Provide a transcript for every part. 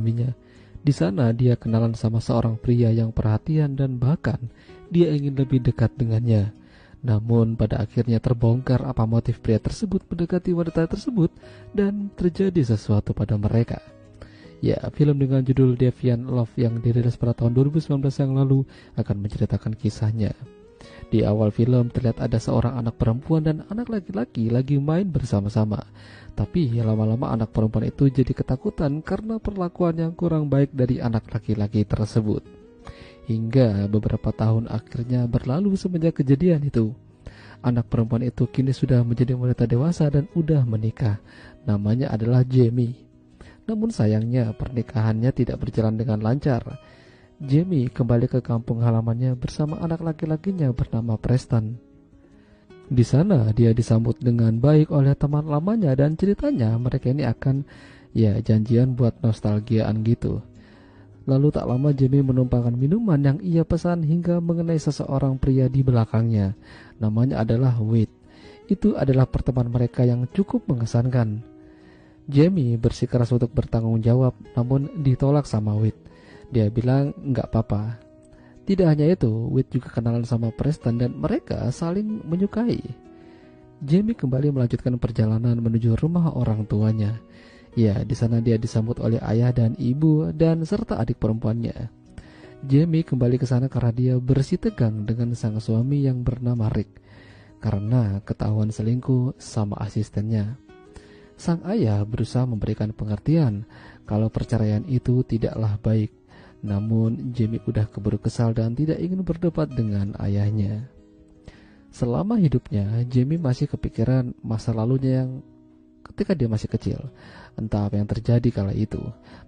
suaminya. Di sana dia kenalan sama seorang pria yang perhatian dan bahkan dia ingin lebih dekat dengannya. Namun pada akhirnya terbongkar apa motif pria tersebut mendekati wanita tersebut dan terjadi sesuatu pada mereka. Ya, film dengan judul Deviant Love yang dirilis pada tahun 2019 yang lalu akan menceritakan kisahnya. Di awal film terlihat ada seorang anak perempuan dan anak laki-laki lagi main bersama-sama. Tapi lama-lama anak perempuan itu jadi ketakutan karena perlakuan yang kurang baik dari anak laki-laki tersebut. Hingga beberapa tahun akhirnya berlalu semenjak kejadian itu. Anak perempuan itu kini sudah menjadi wanita dewasa dan udah menikah. Namanya adalah Jamie. Namun sayangnya pernikahannya tidak berjalan dengan lancar. Jamie kembali ke kampung halamannya bersama anak laki-lakinya bernama Preston. Di sana dia disambut dengan baik oleh teman lamanya dan ceritanya mereka ini akan janjian buat nostalgiaan gitu. Lalu tak lama Jamie menumpangkan minuman yang ia pesan hingga mengenai seseorang pria di belakangnya. Namanya adalah Wade. Itu adalah pertemuan mereka yang cukup mengesankan. Jamie bersikeras untuk bertanggung jawab, namun ditolak sama Wade. Dia bilang nggak apa-apa. Tidak hanya itu, Wade juga kenalan sama Preston dan mereka saling menyukai. Jamie kembali melanjutkan perjalanan menuju rumah orang tuanya. Ya, di sana dia disambut oleh ayah dan ibu dan serta adik perempuannya. Jamie kembali ke sana karena dia bersitegang dengan sang suami yang bernama Rick karena ketahuan selingkuh sama asistennya. Sang ayah berusaha memberikan pengertian kalau perceraian itu tidaklah baik. Namun Jamie udah keburu kesal dan tidak ingin berdebat dengan ayahnya. Selama hidupnya, Jamie masih kepikiran masa lalunya yang ketika dia masih kecil. Entah apa yang terjadi kala itu.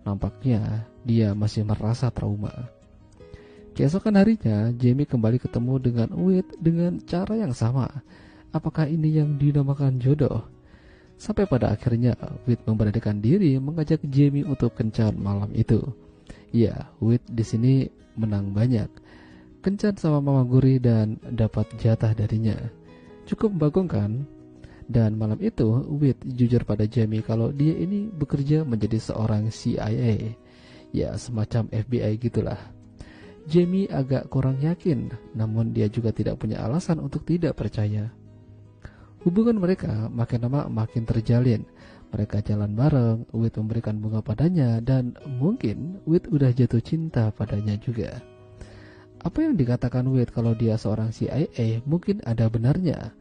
Nampaknya dia masih merasa trauma. Keesokan harinya, Jamie kembali ketemu dengan Wade dengan cara yang sama. Apakah ini yang dinamakan jodoh? Sampai pada akhirnya Wade memberanikan diri mengajak Jamie untuk kencan malam itu. Ya, Wade di sini menang banyak. Kencan sama Mama Guri dan dapat jatah darinya. Cukup membagongkan. Dan malam itu Wade jujur pada Jamie kalau dia ini bekerja menjadi seorang CIA. Ya, semacam FBI gitulah. Jamie agak kurang yakin, namun dia juga tidak punya alasan untuk tidak percaya. Hubungan mereka makin lama makin terjalin. Mereka jalan bareng, Wade memberikan bunga padanya dan mungkin Wade udah jatuh cinta padanya juga. Apa yang dikatakan Wade kalau dia seorang CIA mungkin ada benarnya.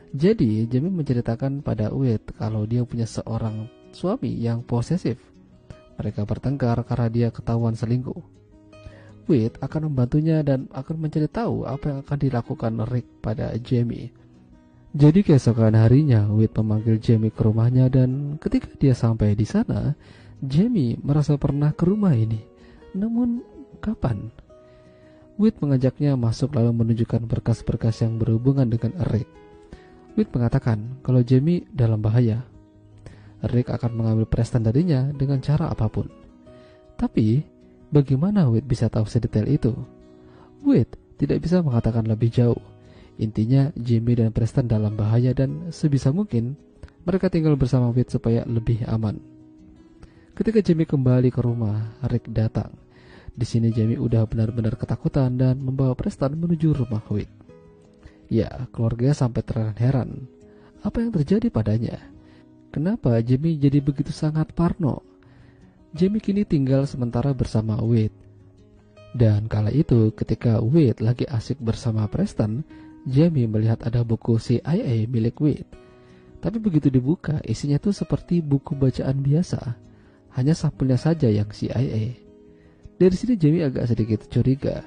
Jadi Jamie menceritakan pada Wade kalau dia punya seorang suami yang posesif. Mereka bertengkar karena dia ketahuan selingkuh. Wade akan membantunya dan akan mencari tahu apa yang akan dilakukan Rick pada Jamie. Jadi keesokan harinya Wade memanggil Jamie ke rumahnya dan ketika dia sampai di sana, Jamie merasa pernah ke rumah ini. Namun kapan? Wade mengajaknya masuk lalu menunjukkan berkas-berkas yang berhubungan dengan Rick. Wade mengatakan kalau Jamie dalam bahaya. Rick akan mengambil Preston darinya dengan cara apapun. Tapi bagaimana Wade bisa tahu sedetail itu? Wade tidak bisa mengatakan lebih jauh. Intinya Jamie dan Preston dalam bahaya dan sebisa mungkin mereka tinggal bersama Wade supaya lebih aman. Ketika Jamie kembali ke rumah, Rick datang. Di sini Jamie udah benar-benar ketakutan dan membawa Preston menuju rumah Wade. Ya, keluarga sampai terheran. Apa yang terjadi padanya? Kenapa Jamie jadi begitu sangat parno? Jamie kini tinggal sementara bersama Wade. Dan kala itu ketika Wade lagi asik bersama Preston, Jamie melihat ada buku CIA milik Wade. Tapi begitu dibuka, isinya tuh seperti buku bacaan biasa. Hanya sampulnya saja yang CIA. Dari sini Jamie agak sedikit curiga.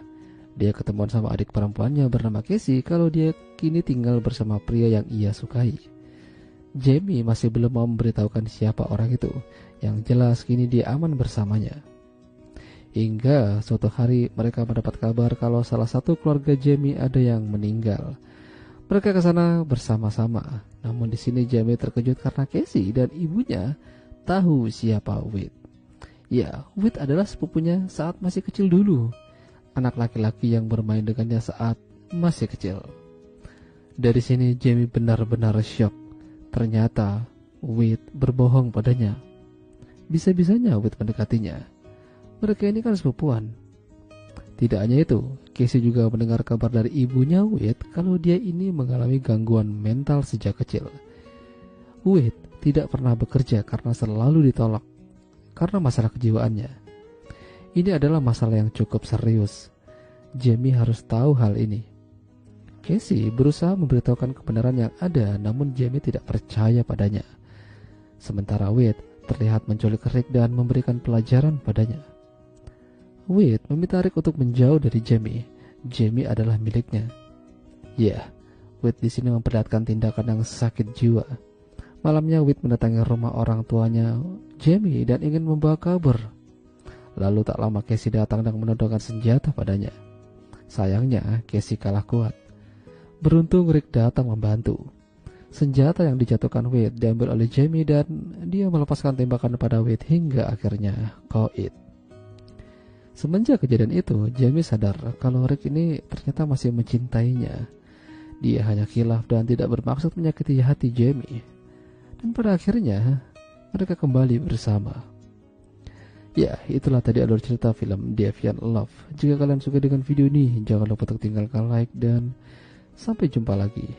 Dia ketemuan sama adik perempuannya bernama Casey kalau dia kini tinggal bersama pria yang ia sukai. Jamie masih belum mau memberitahukan siapa orang itu. Yang jelas kini dia aman bersamanya. Hingga suatu hari mereka mendapat kabar kalau salah satu keluarga Jamie ada yang meninggal. Mereka ke sana bersama-sama. Namun di sini Jamie terkejut karena Casey dan ibunya tahu siapa Wade. Ya, Wade adalah sepupunya saat masih kecil dulu. Anak laki-laki yang bermain dengannya saat masih kecil. Dari sini Jamie benar-benar syok. Ternyata Wade berbohong padanya. Bisa-bisanya Wade mendekatinya. Mereka ini kan sepupuan. Tidak hanya itu, Casey juga mendengar kabar dari ibunya Wade kalau dia ini mengalami gangguan mental sejak kecil. Wade tidak pernah bekerja karena selalu ditolak karena masalah kejiwaannya. Ini adalah masalah yang cukup serius. Jamie harus tahu hal ini. Casey berusaha memberitahukan kebenaran yang ada, namun Jamie tidak percaya padanya. Sementara Wade terlihat menculik Rick dan memberikan pelajaran padanya. Wade meminta Rick untuk menjauh dari Jamie. Jamie adalah miliknya. Ya, Wade di sini memperlihatkan tindakan yang sakit jiwa. Malamnya Wade mendatangi rumah orang tuanya Jamie dan ingin membawa kabur. Lalu tak lama Casey datang dan menodongkan senjata padanya. Sayangnya Casey kalah kuat. Beruntung Rick datang membantu. Senjata yang dijatuhkan Wade diambil oleh Jamie dan dia melepaskan tembakan pada Wade hingga akhirnya koit. Semenjak kejadian itu, Jamie sadar kalau Rick ini ternyata masih mencintainya. Dia hanya khilaf dan tidak bermaksud menyakiti hati Jamie. Dan pada akhirnya, mereka kembali bersama. Ya, itulah tadi alur cerita film Deviant Love. Jika kalian suka dengan video ini, jangan lupa untuk tinggalkan like dan sampai jumpa lagi.